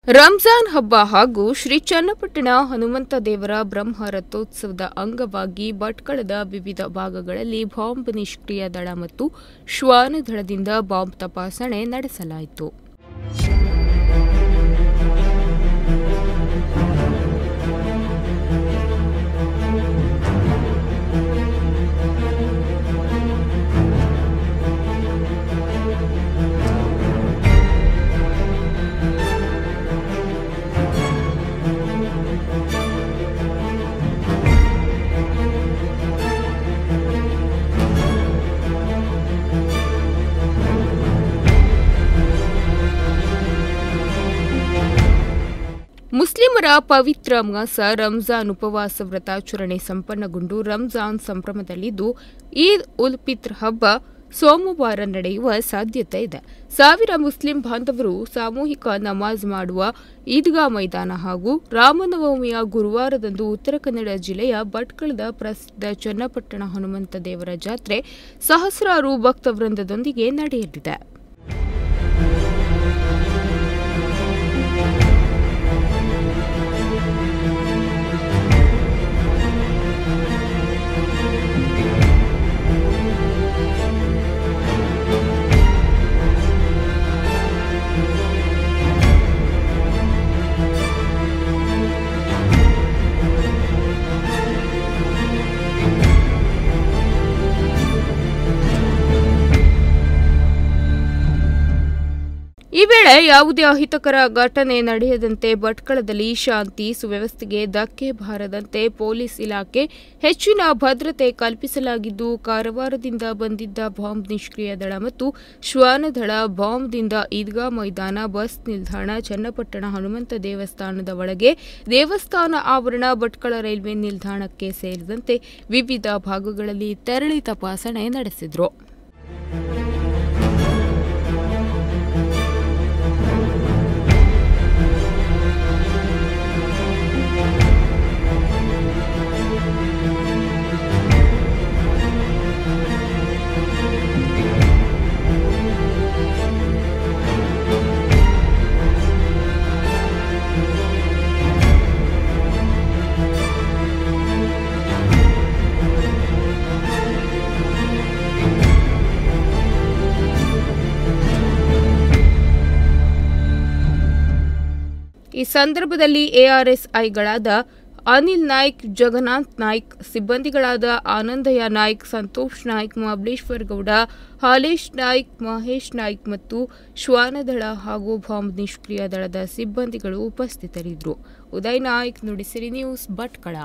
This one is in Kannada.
ರಂಜಾನ್ ಹಬ್ಬ ಹಾಗೂ ಶ್ರೀ ಚನ್ನಪಟ್ಟಣ ಹನುಮಂತ ದೇವರ ಬ್ರಹ್ಮ ರಥೋತ್ಸವದ ಅಂಗವಾಗಿ ಭಟ್ಕಳದ ವಿವಿಧ ಭಾಗಗಳಲ್ಲಿ ಬಾಂಬ್ ನಿಷ್ಕ್ರಿಯ ದಳ ಮತ್ತು ಶ್ವಾನದಳದಿಂದ ಬಾಂಬ್ ತಪಾಸಣೆ ನಡೆಸಲಾಯಿತು. ಮುಸ್ಲಿಮರ ಪವಿತ್ರ ಮಾಸ ರಂಜಾನ್ ಉಪವಾಸ ವ್ರತಾಚರಣೆ ಸಂಪನ್ನಗೊಂಡು ರಂಜಾನ್ ಸಂಭ್ರಮದಲ್ಲಿದ್ದು ಈದ್ ಉಲ್ ಫಿತ್ರ್ ಹಬ್ಬ ಸೋಮವಾರ ನಡೆಯುವ ಸಾಧ್ಯತೆ ಇದೆ. ಸಾವಿರ ಮುಸ್ಲಿಂ ಬಾಂಧವರು ಸಾಮೂಹಿಕ ನಮಾಜ್ ಮಾಡುವ ಈದ್ಗಾ ಮೈದಾನ ಹಾಗೂ ರಾಮನವಮಿಯ ಗುರುವಾರದಂದು ಉತ್ತರ ಕನ್ನಡ ಜಿಲ್ಲೆಯ ಭಟ್ಕಳದ ಪ್ರಸಿದ್ಧ ಚನ್ನಪಟ್ಟಣ ಹನುಮಂತ ದೇವರ ಜಾತ್ರೆ ಸಹಸ್ರಾರು ಭಕ್ತವೃಂದದೊಂದಿಗೆ ನಡೆಯಲಿದೆ. ಈ ವೇಳೆ ಯಾವುದೇ ಅಹಿತಕರ ಘಟನೆ ನಡೆಯದಂತೆ ಭಟ್ಕಳದಲ್ಲಿ ಶಾಂತಿ ಸುವ್ಯವಸ್ಥೆಗೆ ಧಕ್ಕೆ ಬಾರದಂತೆ ಪೊಲೀಸ್ ಇಲಾಖೆ ಹೆಚ್ಚಿನ ಭದ್ರತೆ ಕಲ್ಪಿಸಲಾಗಿದ್ದು, ಕಾರವಾರದಿಂದ ಬಂದಿದ್ದ ಬಾಂಬ್ ನಿಷ್ಕ್ರಿಯ ದಳ ಮತ್ತು ಶ್ವಾನದಳ ಬಾಂಬ್ದಿಂದ ಈದ್ಗಾ ಮೈದಾನ, ಬಸ್ ನಿಲ್ದಾಣ, ಚನ್ನಪಟ್ಟಣ ಹನುಮಂತ ದೇವಸ್ಥಾನದ ಒಳಗೆ, ದೇವಸ್ಥಾನ ಆವರಣ, ಭಟ್ಕಳ ರೈಲ್ವೆ ನಿಲ್ದಾಣಕ್ಕೆ ಸೇರಿದಂತೆ ವಿವಿಧ ಭಾಗಗಳಲ್ಲಿ ತೆರಳಿ ತಪಾಸಣೆ ನಡೆಸಿದರು. ಈ ಸಂದರ್ಭದಲ್ಲಿ ಎಆರ್ಎಸ್ಐಗಳಾದ ಅನಿಲ್ ನಾಯ್ಕ್, ಜಗನ್ನಾಥ್ ನಾಯ್ಕ್, ಸಿಬ್ಬಂದಿಗಳಾದ ಆನಂದಯ್ಯ ನಾಯ್ಕ್, ಸಂತೋಷ್ ನಾಯ್ಕ್, ಮಹಾಬಲೇಶ್ವರ ಗೌಡ, ಹಾಲೇಶ್ ನಾಯ್ಕ್, ಮಹೇಶ್ ನಾಯ್ಕ್ ಮತ್ತು ಶ್ವಾನದಳ ಹಾಗೂ ಬಾಂಬ್ ನಿಷ್ಕ್ರಿಯ ದಳದ ಸಿಬ್ಬಂದಿಗಳು ಉಪಸ್ಥಿತರಿದ್ದರು. ಉದಯ್ ನಾಯ್ಕ್, ನುಡಿಸಿರಿ ನ್ಯೂಸ್, ಭಟ್ಕಳ.